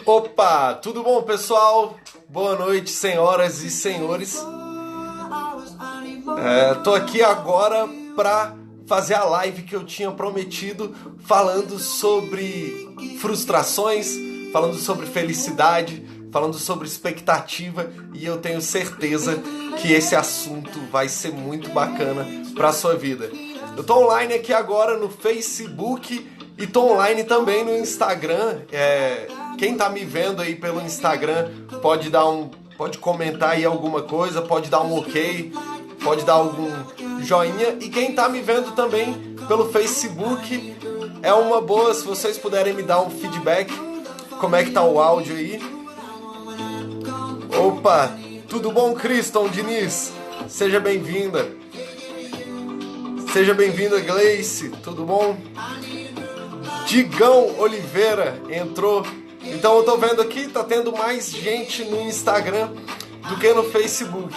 Opa, tudo bom, pessoal? Boa noite, senhoras e senhores. Tô aqui agora para fazer a live que eu tinha prometido, falando sobre frustrações, falando sobre felicidade, falando sobre expectativa, e eu tenho certeza que esse assunto vai ser muito bacana para a sua vida. Eu tô online aqui agora no Facebook e tô online também no Instagram. Quem tá me vendo aí pelo Instagram pode comentar aí alguma coisa, pode dar um ok, pode dar algum joinha. E quem tá me vendo também pelo Facebook, é uma boa se vocês puderem me dar um feedback. Como é que tá o áudio aí? Opa, tudo bom, Criston Diniz? Seja bem-vinda. Seja bem-vinda, Gleice, tudo bom? Digão Oliveira entrou. Então eu tô vendo aqui, tá tendo mais gente no Instagram do que no Facebook.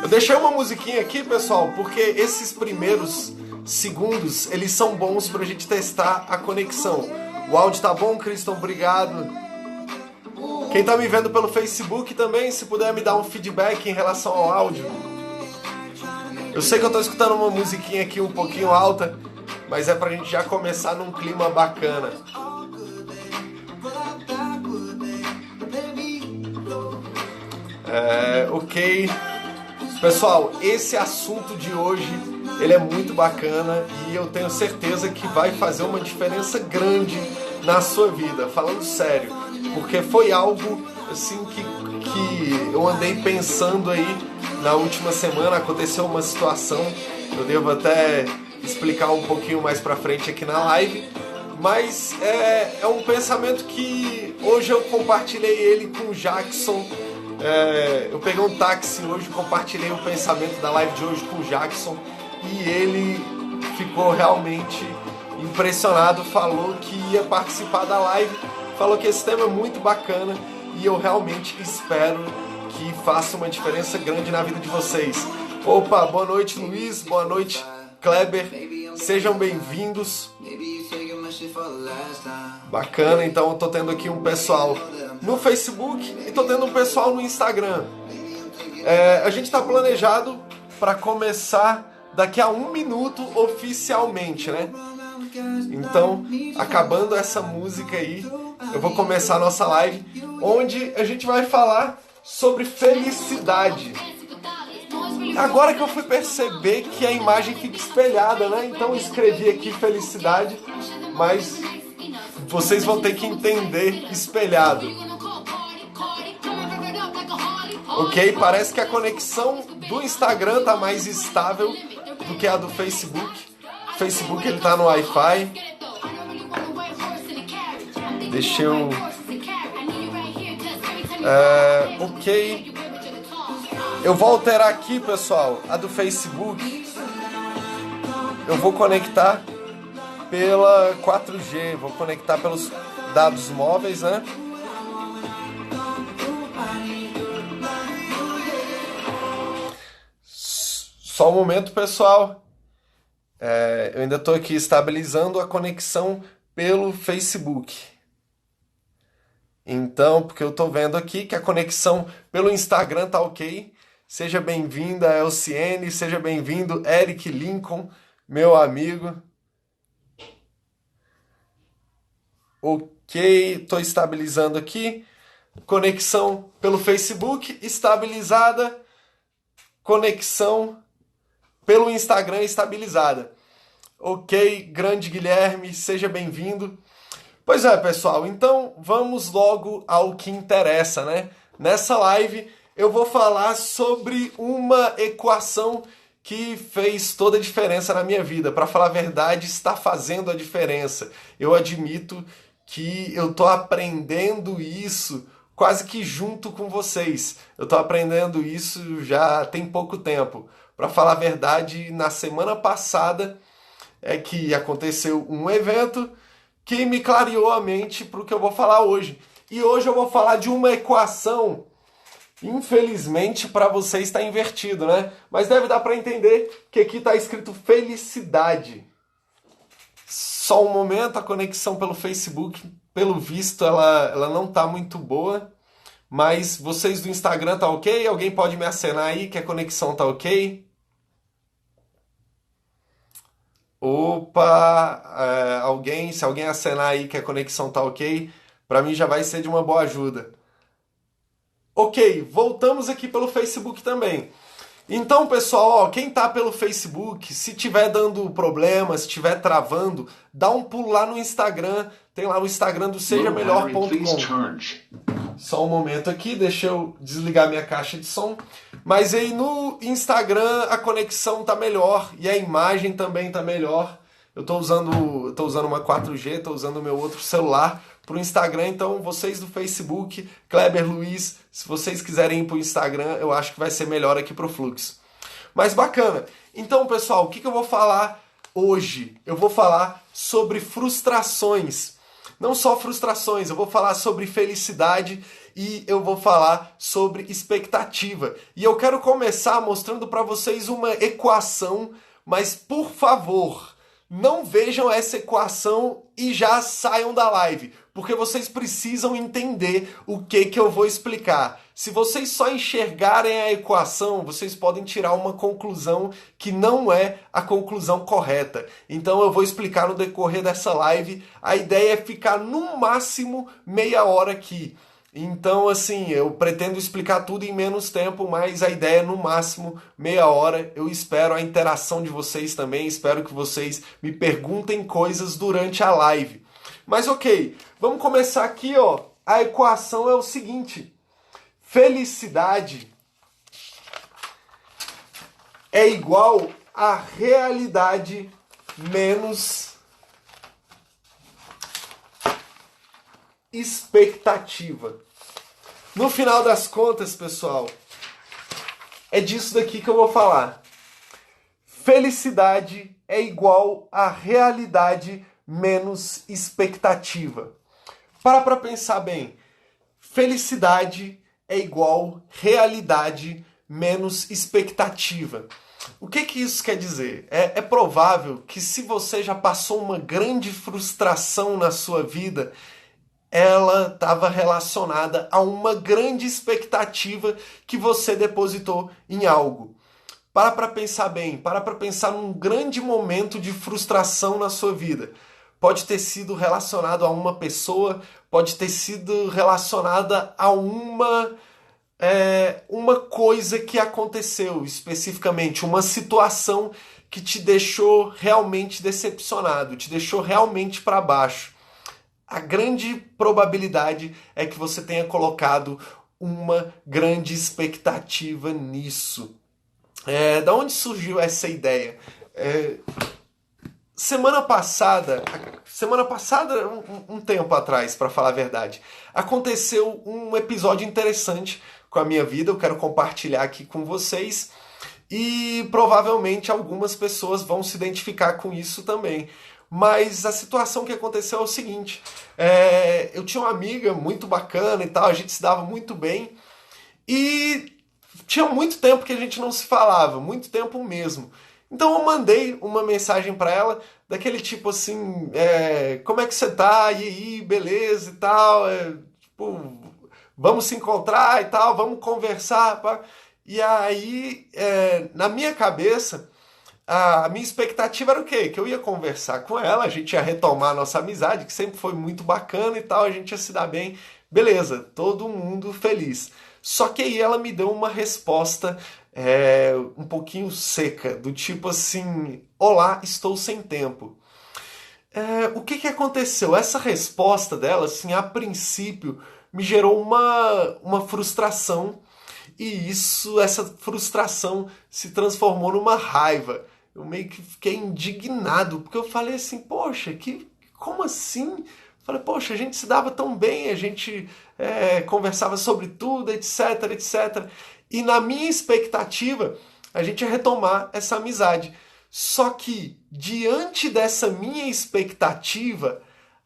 Eu deixei uma musiquinha aqui, pessoal, porque esses primeiros segundos, eles são bons pra gente testar a conexão. O áudio tá bom, Criston? Obrigado. Quem tá me vendo pelo Facebook também, se puder me dar um feedback em relação ao áudio. Eu sei que eu tô escutando uma musiquinha aqui um pouquinho alta, mas é pra gente já começar num clima bacana. Ok. Pessoal, esse assunto de hoje, ele é muito bacana e eu tenho certeza que vai fazer uma diferença grande na sua vida, falando sério, porque foi algo assim que eu andei pensando aí na última semana. Aconteceu uma situação, eu devo até explicar um pouquinho mais pra frente aqui na live, mas é um pensamento que hoje eu compartilhei ele com o Jackson. Eu peguei um táxi hoje, compartilhei o pensamento da live de hoje com o Jackson e ele ficou realmente impressionado, falou que ia participar da live, falou que esse tema é muito bacana e eu realmente espero que faça uma diferença grande na vida de vocês. Opa, boa noite, Luiz, boa noite, Kleber, sejam bem-vindos. Bacana, então eu tô tendo aqui um pessoal no Facebook e tô tendo um pessoal no Instagram. A gente tá planejado para começar daqui a 1 minuto oficialmente, né? Então, acabando essa música aí, eu vou começar a nossa live, onde a gente vai falar sobre felicidade. Agora que eu fui perceber que a imagem fica espelhada, né? Então eu escrevi aqui felicidade, mas vocês vão ter que entender espelhado. Ok? Parece que a conexão do Instagram tá mais estável do que a do Facebook. O Facebook ele tá no Wi-Fi. Deixa eu... ok. Eu vou alterar aqui, pessoal, a do Facebook. Eu vou conectar pela 4G, vou conectar pelos dados móveis, né? Só um momento, pessoal. Eu ainda estou aqui estabilizando a conexão pelo Facebook. Então, porque eu estou vendo aqui que a conexão pelo Instagram tá ok. Seja bem-vinda, Elciene, seja bem-vindo, Eric Lincoln, meu amigo. Ok, estou estabilizando aqui. Conexão pelo Facebook estabilizada. Conexão pelo Instagram estabilizada. Ok, grande Guilherme, seja bem-vindo. Pois é, pessoal, então vamos logo ao que interessa, né? Nessa live eu vou falar sobre uma equação que fez toda a diferença na minha vida. Para falar a verdade, está fazendo a diferença. Eu admito que eu tô aprendendo isso quase que junto com vocês. Eu tô aprendendo isso já tem pouco tempo. Para falar a verdade, na semana passada é que aconteceu um evento que me clareou a mente para o que eu vou falar hoje. E hoje eu vou falar de uma equação, infelizmente para vocês está invertido, né? Mas deve dar para entender que aqui está escrito felicidade. Só um momento, a conexão pelo Facebook, pelo visto, ela não tá muito boa. Mas vocês do Instagram tá ok? Alguém pode me acenar aí que a conexão tá ok? Opa, se alguém acenar aí que a conexão tá ok, para mim já vai ser de uma boa ajuda. Ok, voltamos aqui pelo Facebook também. Então, pessoal, ó, quem tá pelo Facebook, se tiver dando problema, se tiver travando, dá um pulo lá no Instagram, tem lá o Instagram do sejamelhor.com. Só um momento aqui, deixa eu desligar minha caixa de som. Mas aí no Instagram a conexão tá melhor e a imagem também tá melhor. Eu tô usando uma 4G, tô usando o meu outro celular pro Instagram, então vocês do Facebook, Kleber Luiz, se vocês quiserem ir pro Instagram, eu acho que vai ser melhor aqui pro Fluxo. Mas bacana. Então, pessoal, o que eu vou falar hoje? Eu vou falar sobre frustrações. Não só frustrações, eu vou falar sobre felicidade e eu vou falar sobre expectativa. E eu quero começar mostrando para vocês uma equação, mas por favor, não vejam essa equação e já saiam da live, porque vocês precisam entender o que eu vou explicar. Se vocês só enxergarem a equação, vocês podem tirar uma conclusão que não é a conclusão correta. Então eu vou explicar no decorrer dessa live. A ideia é ficar no máximo meia hora aqui. Então, assim, eu pretendo explicar tudo em menos tempo, mas a ideia é no máximo meia hora. Eu espero a interação de vocês também, espero que vocês me perguntem coisas durante a live. Mas ok, vamos começar aqui, ó. A equação é o seguinte: felicidade é igual a realidade menos expectativa. No final das contas, pessoal, é disso daqui que eu vou falar. Felicidade é igual a realidade menos expectativa. Para pensar bem. Felicidade é igual realidade menos expectativa. O que isso quer dizer? É provável que se você já passou uma grande frustração na sua vida, ela estava relacionada a uma grande expectativa que você depositou em algo. Para pensar bem, para pensar num grande momento de frustração na sua vida. Pode ter sido relacionado a uma pessoa, pode ter sido relacionada a uma coisa que aconteceu especificamente, uma situação que te deixou realmente decepcionado, te deixou realmente para baixo. A grande probabilidade é que você tenha colocado uma grande expectativa nisso. Da onde surgiu essa ideia? Semana passada, um tempo atrás, para falar a verdade, aconteceu um episódio interessante com a minha vida, eu quero compartilhar aqui com vocês e provavelmente algumas pessoas vão se identificar com isso também. Mas a situação que aconteceu é o seguinte, eu tinha uma amiga muito bacana e tal, a gente se dava muito bem e tinha muito tempo que a gente não se falava, muito tempo mesmo. Então eu mandei uma mensagem pra ela, daquele tipo assim, como é que você tá? E aí, beleza e tal, tipo, vamos se encontrar e tal, vamos conversar. Pá. E aí, na minha cabeça, a minha expectativa era o quê? Que eu ia conversar com ela, a gente ia retomar a nossa amizade, que sempre foi muito bacana e tal, a gente ia se dar bem, beleza, todo mundo feliz. Só que aí ela me deu uma resposta um pouquinho seca, do tipo assim, olá, estou sem tempo. O que aconteceu? Essa resposta dela, assim, a princípio, me gerou uma frustração e essa frustração se transformou numa raiva. Eu meio que fiquei indignado, porque eu falei assim, poxa, como assim? Falei, poxa, a gente se dava tão bem, a gente conversava sobre tudo, etc, etc. E na minha expectativa, a gente ia retomar essa amizade. Só que, diante dessa minha expectativa,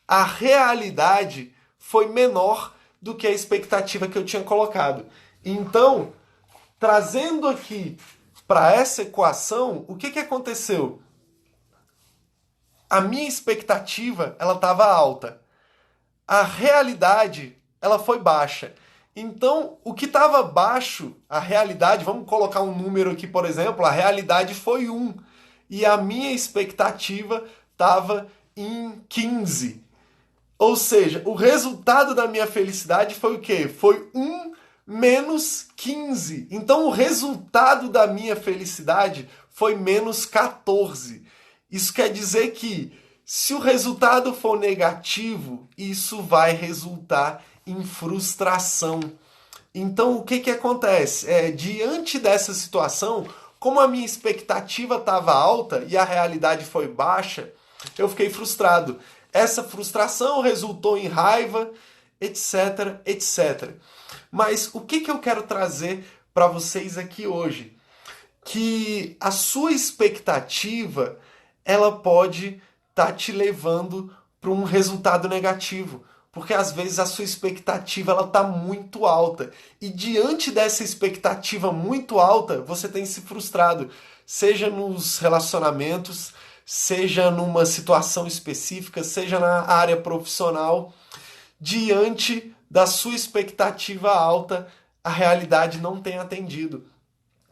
a realidade foi menor do que a expectativa que eu tinha colocado. Então, trazendo aqui para essa equação, o que aconteceu? a minha expectativa ela estava alta. A realidade ela foi baixa. Então, o que estava baixo, a realidade, vamos colocar um número aqui, por exemplo, a realidade foi 1 e a minha expectativa estava em 15. Ou seja, o resultado da minha felicidade foi o quê? Foi 1 menos 15. Então, o resultado da minha felicidade foi menos 14. Isso quer dizer que, se o resultado for negativo, isso vai resultar em frustração. Então, o que acontece? Diante dessa situação, como a minha expectativa estava alta e a realidade foi baixa, eu fiquei frustrado. Essa frustração resultou em raiva, etc, etc. Mas o que eu quero trazer para vocês aqui hoje? Que a sua expectativa ela pode estar te levando para um resultado negativo. Porque às vezes a sua expectativa ela está muito alta. E diante dessa expectativa muito alta, você tem se frustrado. Seja nos relacionamentos, seja numa situação específica, seja na área profissional. Diante da sua expectativa alta, a realidade não tem atendido.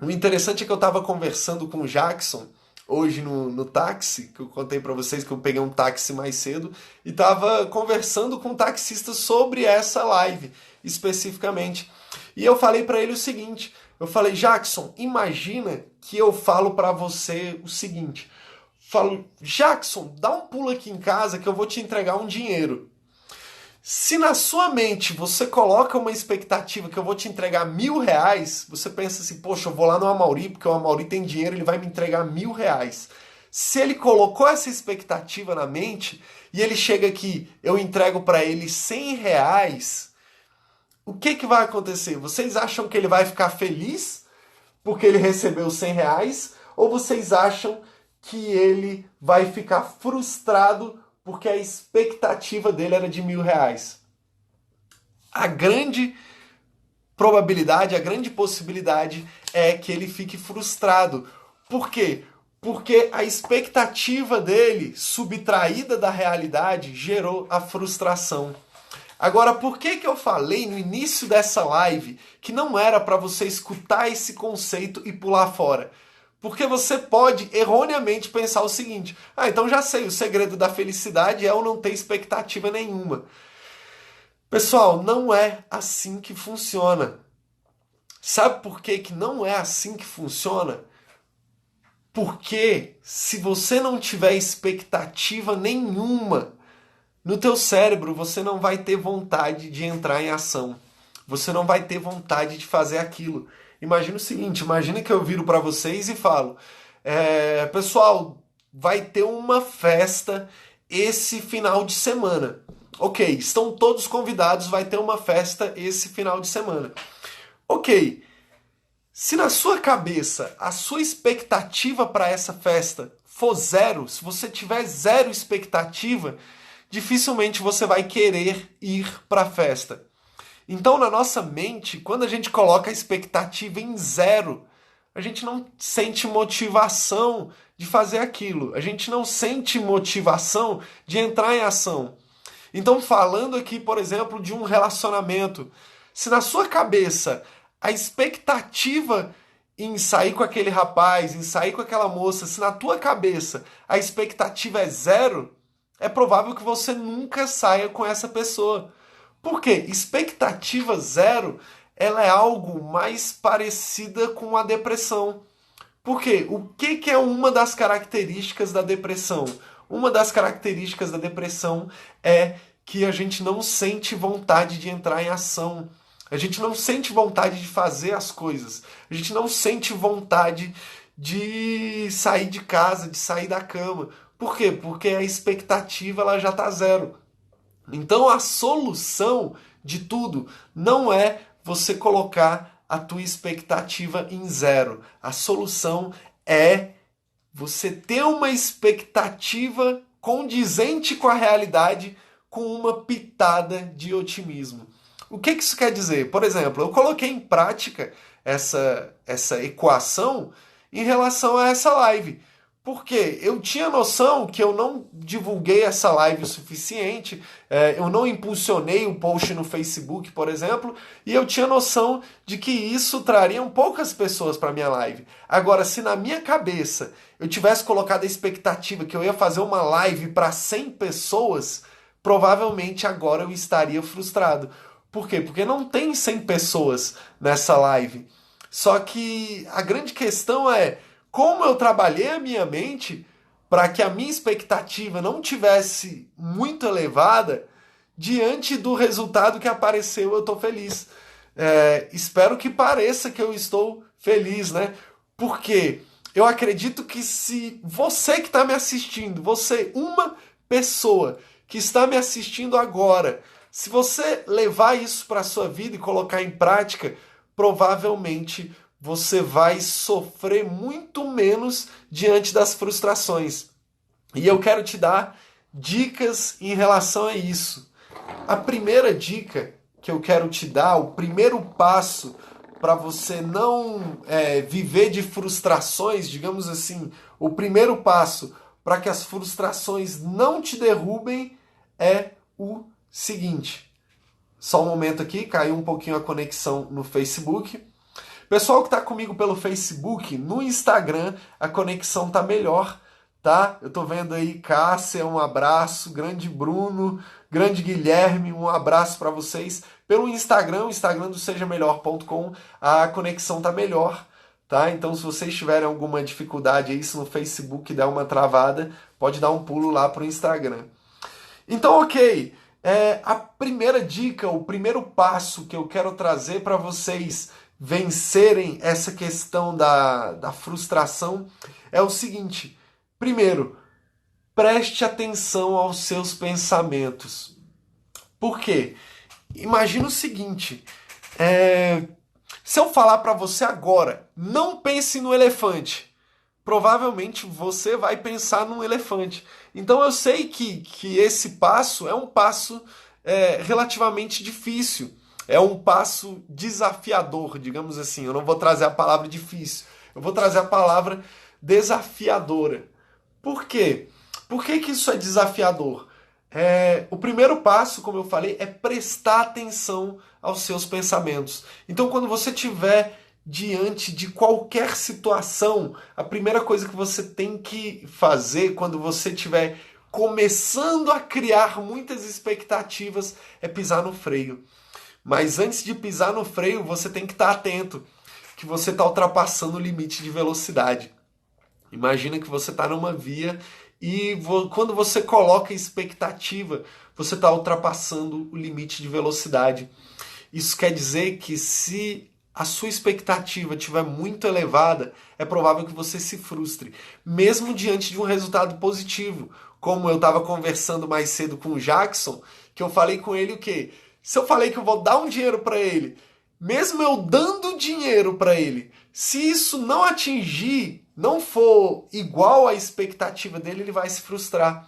O interessante é que eu estava conversando com o Jackson hoje no táxi, que eu contei para vocês que eu peguei um táxi mais cedo, e estava conversando com o taxista sobre essa live, especificamente. E eu falei para ele o seguinte, eu falei, Jackson, imagina que eu falo para você o seguinte, falo, Jackson, dá um pulo aqui em casa que eu vou te entregar um dinheiro. Se na sua mente você coloca uma expectativa que eu vou te entregar R$ 1.000, você pensa assim, poxa, eu vou lá no Amaury, porque o Amaury tem dinheiro, ele vai me entregar R$ 1.000. Se ele colocou essa expectativa na mente e ele chega aqui, eu entrego para ele R$ 100, o que vai acontecer? Vocês acham que ele vai ficar feliz porque ele recebeu R$ 100? Ou vocês acham que ele vai ficar frustrado porque a expectativa dele era de R$ 1.000? A grande probabilidade, a grande possibilidade é que ele fique frustrado. Por quê? Porque a expectativa dele, subtraída da realidade, gerou a frustração. Agora, por que eu falei no início dessa live que não era para você escutar esse conceito e pular fora? Porque você pode erroneamente pensar o seguinte, então já sei, o segredo da felicidade é eu não ter expectativa nenhuma. Pessoal, não é assim que funciona. Sabe por que não é assim que funciona? Porque se você não tiver expectativa nenhuma no teu cérebro, você não vai ter vontade de entrar em ação. Você não vai ter vontade de fazer aquilo. Imagina o seguinte, imagina que eu viro para vocês e falo, pessoal, vai ter uma festa esse final de semana. Ok, estão todos convidados, vai ter uma festa esse final de semana. Ok, se na sua cabeça a sua expectativa para essa festa for zero, se você tiver zero expectativa, dificilmente você vai querer ir para a festa. Então, na nossa mente, quando a gente coloca a expectativa em zero, a gente não sente motivação de fazer aquilo. A gente não sente motivação de entrar em ação. Então, falando aqui, por exemplo, de um relacionamento, se na sua cabeça a expectativa em sair com aquele rapaz, em sair com aquela moça, se na tua cabeça a expectativa é zero, é provável que você nunca saia com essa pessoa. Por quê? Expectativa zero, ela é algo mais parecida com a depressão. Por quê? O que é uma das características da depressão? Uma das características da depressão é que a gente não sente vontade de entrar em ação. A gente não sente vontade de fazer as coisas. A gente não sente vontade de sair de casa, de sair da cama. Por quê? Porque a expectativa ela já está zero. Então a solução de tudo não é você colocar a tua expectativa em zero. A solução é você ter uma expectativa condizente com a realidade, com uma pitada de otimismo. O que isso quer dizer? Por exemplo, eu coloquei em prática essa equação em relação a essa live. Por quê? Eu tinha noção que eu não divulguei essa live o suficiente, eu não impulsionei o post no Facebook, por exemplo, e eu tinha noção de que isso trariam poucas pessoas para minha live. Agora, se na minha cabeça eu tivesse colocado a expectativa que eu ia fazer uma live para 100 pessoas, provavelmente agora eu estaria frustrado. Por quê? Porque não tem 100 pessoas nessa live. Só que a grande questão é como eu trabalhei a minha mente para que a minha expectativa não tivesse muito elevada, diante do resultado que apareceu, eu estou feliz. Espero que pareça que eu estou feliz, né? Porque eu acredito que se você que está me assistindo, você, uma pessoa que está me assistindo agora, se você levar isso para a sua vida e colocar em prática, provavelmente você vai sofrer muito menos diante das frustrações. E eu quero te dar dicas em relação a isso. A primeira dica que eu quero te dar, o primeiro passo para você não viver de frustrações, digamos assim, o primeiro passo para que as frustrações não te derrubem é o seguinte. Só um momento aqui, caiu um pouquinho a conexão no Facebook. Pessoal que está comigo pelo Facebook, no Instagram a conexão tá melhor, tá? Eu tô vendo aí Cássia, um abraço, grande Bruno, grande Guilherme, um abraço para vocês. Pelo Instagram, o Instagram do sejamelhor.com, a conexão tá melhor, tá? Então se vocês tiverem alguma dificuldade aí, se no Facebook der uma travada, pode dar um pulo lá pro Instagram. Então, ok, a primeira dica, o primeiro passo que eu quero trazer para vocês vencerem essa questão da frustração é o seguinte. Primeiro, preste atenção aos seus pensamentos. Por quê? Imagina o seguinte, se eu falar para você agora, não pense no elefante, provavelmente você vai pensar num elefante. Então eu sei que esse passo é um passo relativamente difícil. É um passo desafiador, digamos assim. Eu não vou trazer a palavra difícil, eu vou trazer a palavra desafiadora. Por quê? Por que isso é desafiador? O primeiro passo, como eu falei, é prestar atenção aos seus pensamentos. Então, quando você estiver diante de qualquer situação, a primeira coisa que você tem que fazer quando você estiver começando a criar muitas expectativas é pisar no freio. Mas antes de pisar no freio, você tem que estar atento que você está ultrapassando o limite de velocidade. Imagina que você está numa via e quando você coloca expectativa, você está ultrapassando o limite de velocidade. Isso quer dizer que se a sua expectativa estiver muito elevada, é provável que você se frustre, mesmo diante de um resultado positivo. Como eu estava conversando mais cedo com o Jackson, que eu falei com ele o quê? Se eu falei que eu vou dar um dinheiro para ele, mesmo eu dando dinheiro para ele, se isso não atingir, não for igual à expectativa dele, ele vai se frustrar.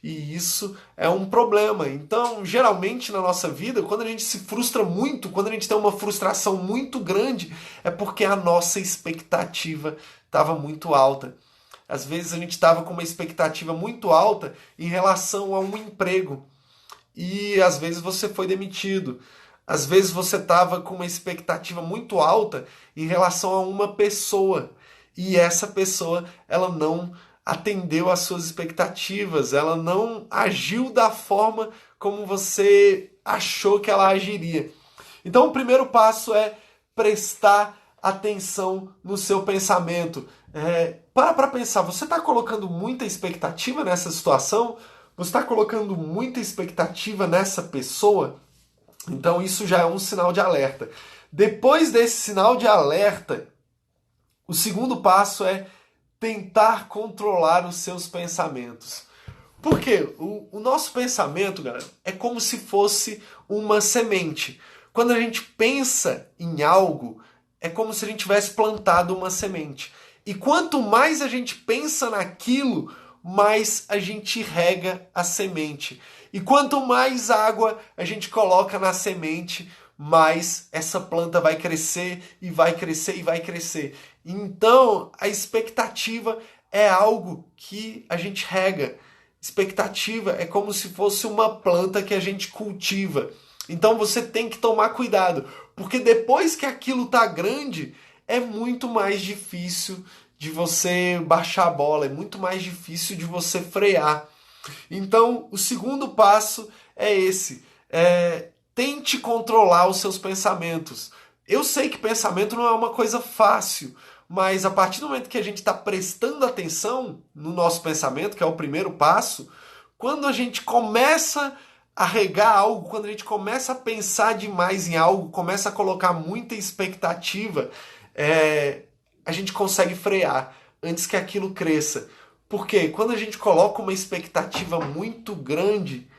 E isso é um problema. Então, geralmente na nossa vida, quando a gente se frustra muito, quando a gente tem uma frustração muito grande, é porque a nossa expectativa estava muito alta. Às vezes a gente estava com uma expectativa muito alta em relação a um emprego. E às vezes você foi demitido. Às vezes você estava com uma expectativa muito alta em relação a uma pessoa. E essa pessoa, ela não atendeu às suas expectativas, ela não agiu da forma como você achou que ela agiria. Então o primeiro passo é prestar atenção no seu pensamento. Para pensar, você está colocando muita expectativa nessa situação? Você está colocando muita expectativa nessa pessoa? Então isso já é um sinal de alerta. Depois desse sinal de alerta, o segundo passo é tentar controlar os seus pensamentos. Por quê? O nosso pensamento, galera, é como se fosse uma semente. Quando a gente pensa em algo, é como se a gente tivesse plantado uma semente. E quanto mais a gente pensa naquilo, mais a gente rega a semente. E quanto mais água a gente coloca na semente, mais essa planta vai crescer e vai crescer e vai crescer. Então, a expectativa é algo que a gente rega. Expectativa é como se fosse uma planta que a gente cultiva. Então você tem que tomar cuidado, porque depois que aquilo tá grande, é muito mais difícil de você baixar a bola, é muito mais difícil de você frear. Então, o segundo passo é esse. Tente controlar os seus pensamentos. Eu sei que pensamento não é uma coisa fácil, mas a partir do momento que a gente está prestando atenção no nosso pensamento, que é o primeiro passo, quando a gente começa a regar algo, quando a gente começa a pensar demais em algo, começa a colocar muita expectativa, a gente consegue frear antes que aquilo cresça. Porque quando a gente coloca uma expectativa muito grande,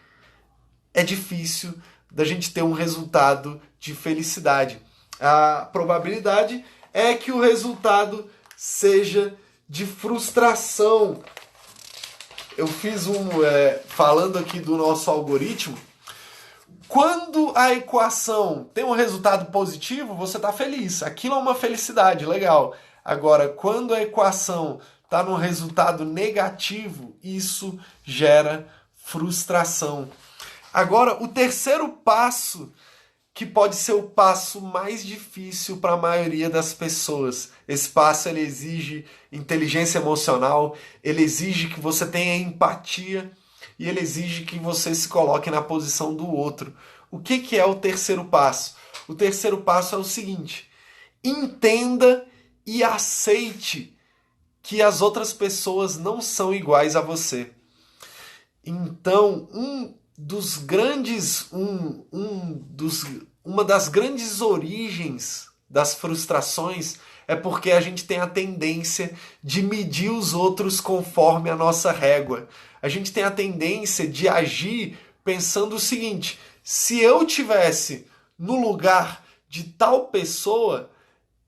é difícil da gente ter um resultado de felicidade. A probabilidade é que o resultado seja de frustração. Eu fiz falando aqui do nosso algoritmo. Quando a equação tem um resultado positivo, você está feliz. Aquilo é uma felicidade, legal. Agora, quando a equação está num resultado negativo, isso gera frustração. Agora, o terceiro passo, que pode ser o passo mais difícil para a maioria das pessoas. Esse passo ele exige inteligência emocional, ele exige que você tenha empatia e ele exige que você se coloque na posição do outro. O que é o terceiro passo? O terceiro passo é o seguinte: entenda e aceite que as outras pessoas não são iguais a você. Então, uma das grandes origens das frustrações é porque a gente tem a tendência de medir os outros conforme a nossa régua. A gente tem a tendência de agir pensando o seguinte: se eu tivesse no lugar de tal pessoa,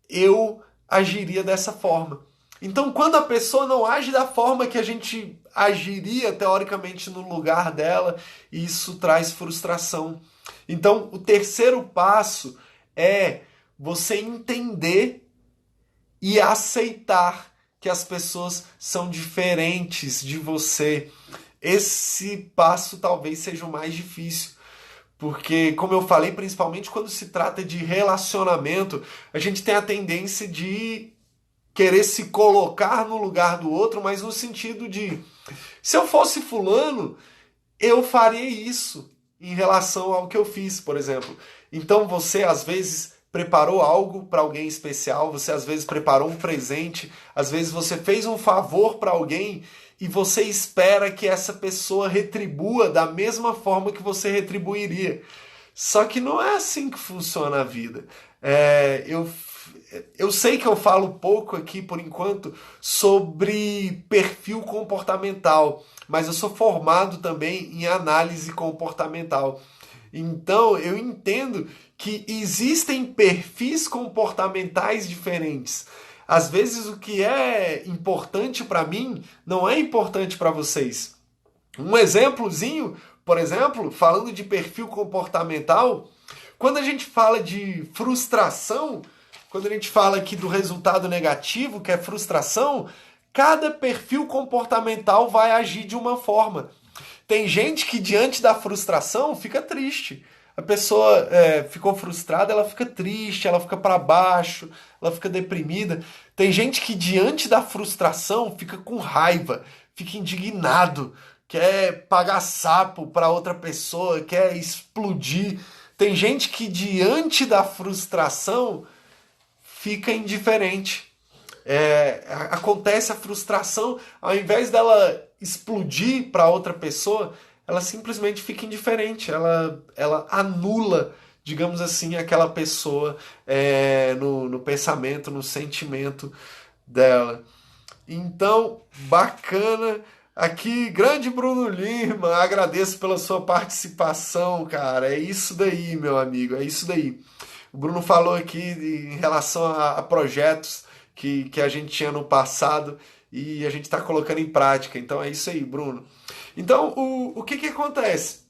eu agiria dessa forma. Então, quando a pessoa não age da forma que a gente agiria, teoricamente, no lugar dela, isso traz frustração. Então, o terceiro passo é você entender e aceitar que as pessoas são diferentes de você. Esse passo talvez seja o mais difícil. Porque, como eu falei, principalmente quando se trata de relacionamento, a gente tem a tendência de querer se colocar no lugar do outro, mas no sentido de, se eu fosse fulano, eu faria isso em relação ao que eu fiz, por exemplo. Então você, às vezes, preparou algo para alguém especial, você, às vezes, preparou um presente, às vezes, você fez um favor para alguém e você espera que essa pessoa retribua da mesma forma que você retribuiria. Só que não é assim que funciona a vida. Eu sei que eu falo pouco aqui, por enquanto, sobre perfil comportamental, mas eu sou formado também em análise comportamental. Então, eu entendo que existem perfis comportamentais diferentes. Às vezes, o que é importante para mim não é importante para vocês. Um exemplozinho, por exemplo, falando de perfil comportamental, quando a gente fala de frustração, quando a gente fala aqui do resultado negativo, que é frustração, cada perfil comportamental vai agir de uma forma. Tem gente que diante da frustração fica triste. A pessoa ficou frustrada, ela fica triste, ela fica para baixo, ela fica deprimida. Tem gente que diante da frustração fica com raiva, fica indignado, quer pagar sapo para outra pessoa, quer explodir. Tem gente que diante da frustração fica indiferente. Acontece a frustração, ao invés dela explodir para outra pessoa, ela simplesmente fica indiferente, ela anula, digamos assim, aquela pessoa no pensamento, no sentimento dela. Então, bacana. Aqui, grande Bruno Lima, agradeço pela sua participação, cara. É isso daí, meu amigo, é isso daí. O Bruno falou aqui em relação a projetos que a gente tinha no passado e a gente está colocando em prática. Então é isso aí, Bruno. Então, o que acontece?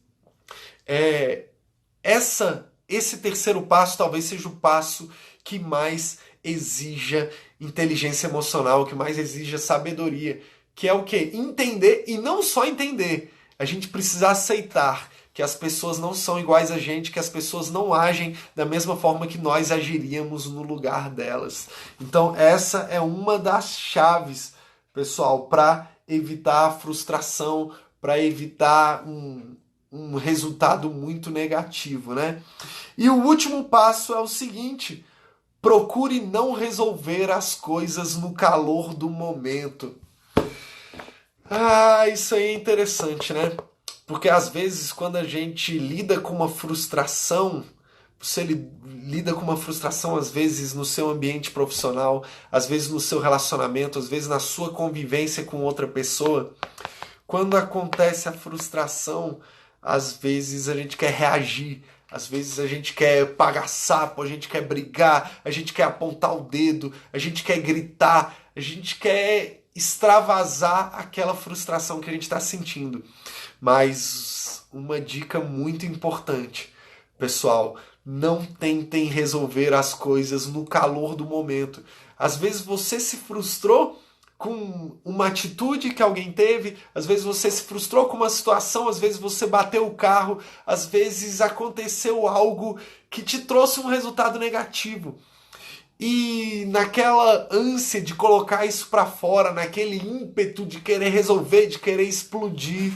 Esse terceiro passo talvez seja o passo que mais exija inteligência emocional, que mais exija sabedoria, que é o quê? Entender, e não só entender. A gente precisa aceitar que as pessoas não são iguais a gente, que as pessoas não agem da mesma forma que nós agiríamos no lugar delas. Então essa é uma das chaves, pessoal, para evitar a frustração, para evitar um resultado muito negativo, né? E o último passo é o seguinte: procure não resolver as coisas no calor do momento. Isso aí é interessante, né? Porque às vezes quando a gente lida com uma frustração, você lida com uma frustração às vezes no seu ambiente profissional, às vezes no seu relacionamento, às vezes na sua convivência com outra pessoa. Quando acontece a frustração, às vezes a gente quer reagir, às vezes a gente quer pagar sapo, a gente quer brigar, a gente quer apontar o dedo, a gente quer gritar, a gente quer extravasar aquela frustração que a gente está sentindo. Mas uma dica muito importante, pessoal, não tentem resolver as coisas no calor do momento. Às vezes você se frustrou com uma atitude que alguém teve, às vezes você se frustrou com uma situação, às vezes você bateu o carro, às vezes aconteceu algo que te trouxe um resultado negativo. E naquela ânsia de colocar isso para fora, naquele ímpeto de querer resolver, de querer explodir,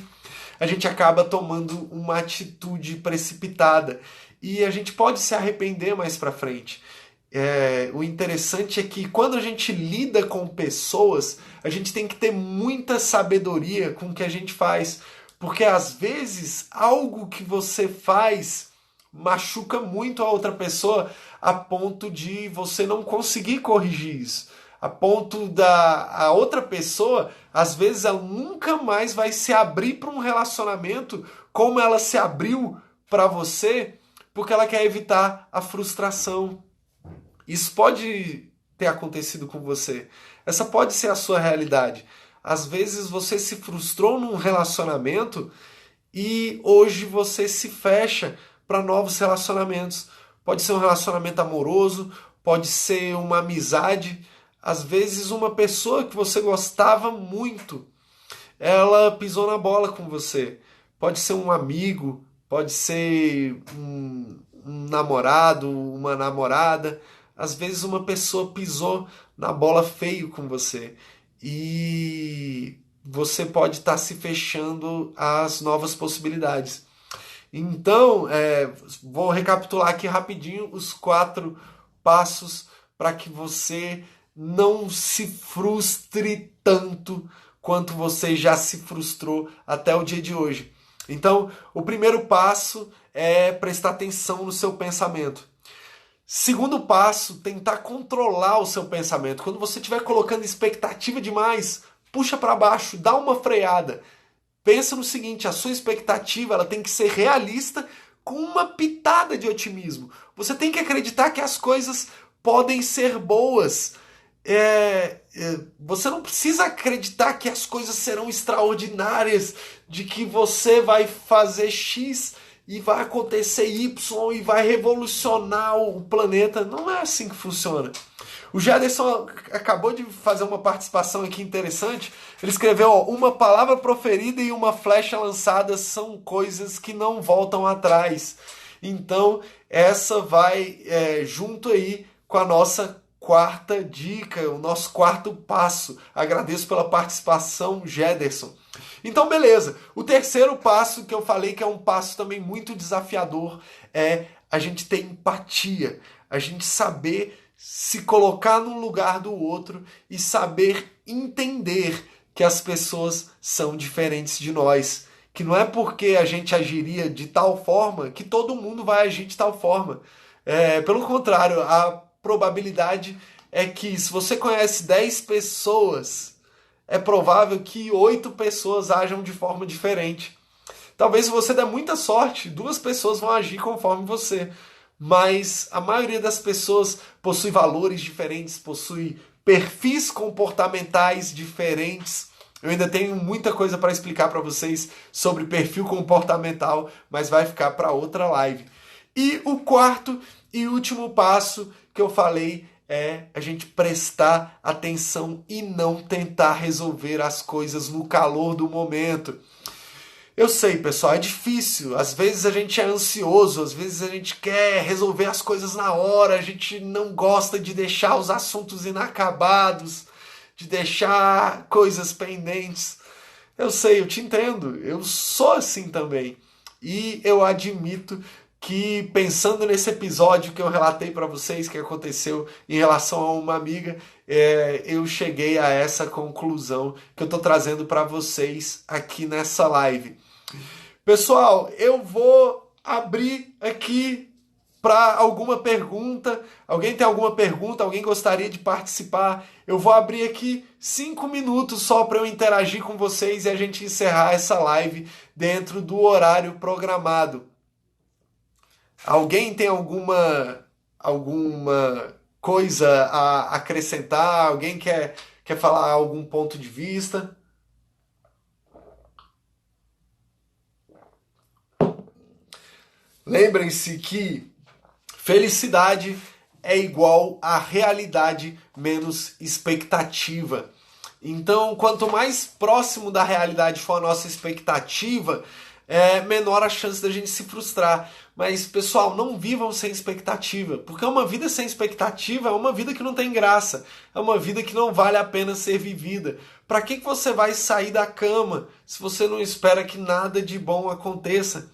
a gente acaba tomando uma atitude precipitada e a gente pode se arrepender mais para frente. O interessante é que quando a gente lida com pessoas, a gente tem que ter muita sabedoria com o que a gente faz, porque às vezes algo que você faz machuca muito a outra pessoa a ponto de você não conseguir corrigir isso. A ponto a outra pessoa, às vezes, ela nunca mais vai se abrir para um relacionamento como ela se abriu para você, porque ela quer evitar a frustração. Isso pode ter acontecido com você. Essa pode ser a sua realidade. Às vezes você se frustrou num relacionamento e hoje você se fecha para novos relacionamentos. Pode ser um relacionamento amoroso, pode ser uma amizade. Às vezes uma pessoa que você gostava muito, ela pisou na bola com você. Pode ser um amigo, pode ser um namorado, uma namorada. Às vezes uma pessoa pisou na bola feio com você. E você pode estar se fechando às novas possibilidades. Então, vou recapitular aqui rapidinho os 4 passos para que você não se frustre tanto quanto você já se frustrou até o dia de hoje. Então, o primeiro passo é prestar atenção no seu pensamento. Segundo passo, tentar controlar o seu pensamento. Quando você estiver colocando expectativa demais, puxa para baixo, dá uma freada. Pensa no seguinte, a sua expectativa ela tem que ser realista com uma pitada de otimismo. Você tem que acreditar que as coisas podem ser boas. Você não precisa acreditar que as coisas serão extraordinárias, de que você vai fazer X e vai acontecer Y e vai revolucionar o planeta. Não é assim que funciona. O Jaderson acabou de fazer uma participação aqui interessante. Ele escreveu, uma palavra proferida e uma flecha lançada são coisas que não voltam atrás. Então, essa vai junto aí com a nossa 4ª dica, o nosso 4º passo. Agradeço pela participação, Jaderson. Então, beleza. O terceiro passo que eu falei, que é um passo também muito desafiador, é a gente ter empatia. A gente saber se colocar no lugar do outro e saber entender que as pessoas são diferentes de nós. Que não é porque a gente agiria de tal forma que todo mundo vai agir de tal forma. Pelo contrário, a probabilidade é que se você conhece 10 pessoas, é provável que 8 pessoas ajam de forma diferente. Talvez se você der muita sorte, 2 pessoas vão agir conforme você. Mas a maioria das pessoas possui valores diferentes, possui perfis comportamentais diferentes. Eu ainda tenho muita coisa para explicar para vocês sobre perfil comportamental, mas vai ficar para outra live. E o 4º e último passo que eu falei é a gente prestar atenção e não tentar resolver as coisas no calor do momento. Eu sei, pessoal, é difícil. Às vezes a gente é ansioso, às vezes a gente quer resolver as coisas na hora, a gente não gosta de deixar os assuntos inacabados, de deixar coisas pendentes. Eu sei, eu te entendo. Eu sou assim também. E eu admito que, pensando nesse episódio que eu relatei para vocês que aconteceu em relação a uma amiga, eu cheguei a essa conclusão que eu estou trazendo para vocês aqui nessa live. Pessoal, eu vou abrir aqui para alguma pergunta. Alguém tem alguma pergunta? Alguém gostaria de participar? Eu vou abrir aqui 5 minutos só para eu interagir com vocês e a gente encerrar essa live dentro do horário programado. Alguém tem alguma coisa a acrescentar? Alguém quer falar algum ponto de vista? Lembrem-se que felicidade é igual a realidade menos expectativa. Então, quanto mais próximo da realidade for a nossa expectativa, menor a chance da gente se frustrar. Mas, pessoal, não vivam sem expectativa, porque uma vida sem expectativa é uma vida que não tem graça, é uma vida que não vale a pena ser vivida. Para que você vai sair da cama se você não espera que nada de bom aconteça?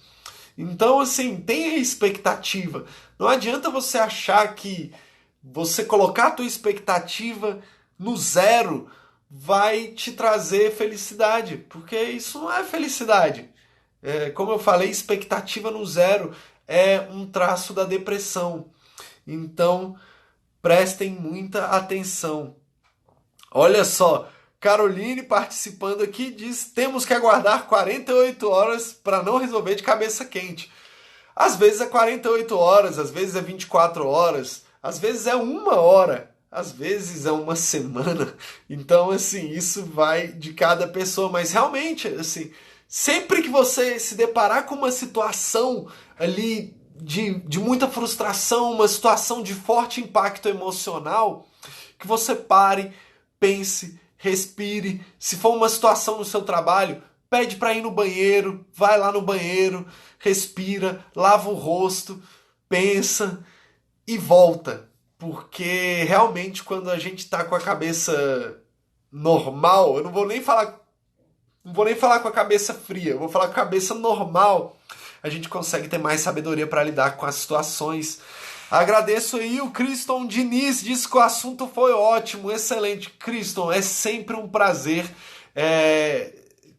Então, assim, tenha expectativa. Não adianta você achar que você colocar a tua expectativa no zero vai te trazer felicidade, porque isso não é felicidade. Como eu falei, expectativa no zero é um traço da depressão. Então, prestem muita atenção. Olha só, Caroline participando aqui diz: temos que aguardar 48 horas para não resolver de cabeça quente. Às vezes é 48 horas, às vezes é 24 horas, às vezes é 1 hora, às vezes é uma semana. Então, assim, isso vai de cada pessoa, mas realmente, assim, sempre que você se deparar com uma situação ali de muita frustração, uma situação de forte impacto emocional, que você pare, pense, respire. Se for uma situação no seu trabalho, pede para ir no banheiro, vai lá no banheiro, respira, lava o rosto, pensa e volta. Porque realmente quando a gente está com a cabeça normal, eu não vou nem falar com a cabeça fria, eu vou falar com a cabeça normal, a gente consegue ter mais sabedoria para lidar com as situações. Agradeço aí o Criston Diniz, disse que o assunto foi ótimo, excelente. Criston, é sempre um prazer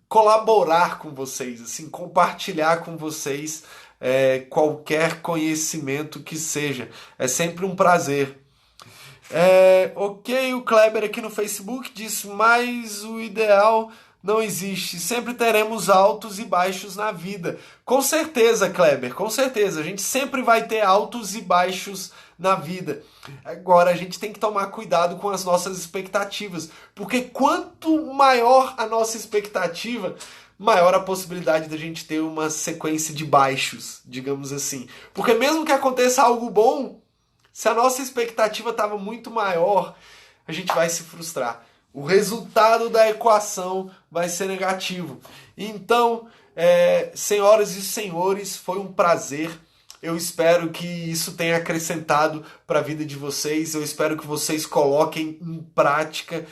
colaborar com vocês, assim, compartilhar com vocês qualquer conhecimento que seja. É sempre um prazer. Ok, o Kleber aqui no Facebook disse, mas o ideal não existe. Sempre teremos altos e baixos na vida. Com certeza, Kleber, com certeza. A gente sempre vai ter altos e baixos na vida. Agora, a gente tem que tomar cuidado com as nossas expectativas. Porque quanto maior a nossa expectativa, maior a possibilidade da gente ter uma sequência de baixos, digamos assim. Porque mesmo que aconteça algo bom, se a nossa expectativa estava muito maior, a gente vai se frustrar. O resultado da equação vai ser negativo. Então, senhoras e senhores, foi um prazer. Eu espero que isso tenha acrescentado para a vida de vocês. Eu espero que vocês coloquem em prática.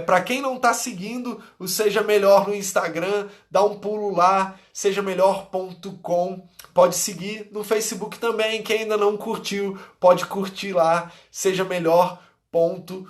Para quem não está seguindo o Seja Melhor no Instagram, dá um pulo lá, sejamelhor.com. Pode seguir no Facebook também. Quem ainda não curtiu, pode curtir lá, sejamelhor.com.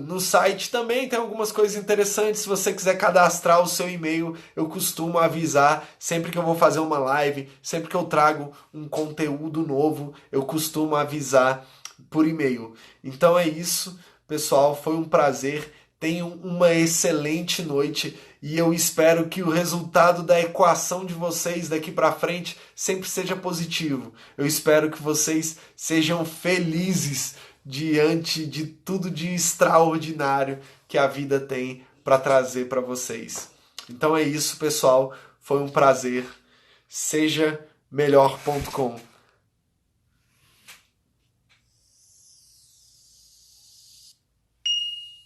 No site também tem algumas coisas interessantes. Se você quiser cadastrar o seu e-mail, eu costumo avisar sempre que eu vou fazer uma live, sempre que eu trago um conteúdo novo, eu costumo avisar por e-mail. Então é isso, pessoal, foi um prazer. Tenham uma excelente noite e eu espero que o resultado da equação de vocês daqui para frente sempre seja positivo. Eu espero que vocês sejam felizes diante de tudo de extraordinário que a vida tem para trazer para vocês. Então é isso, pessoal. Foi um prazer. Seja melhor.com.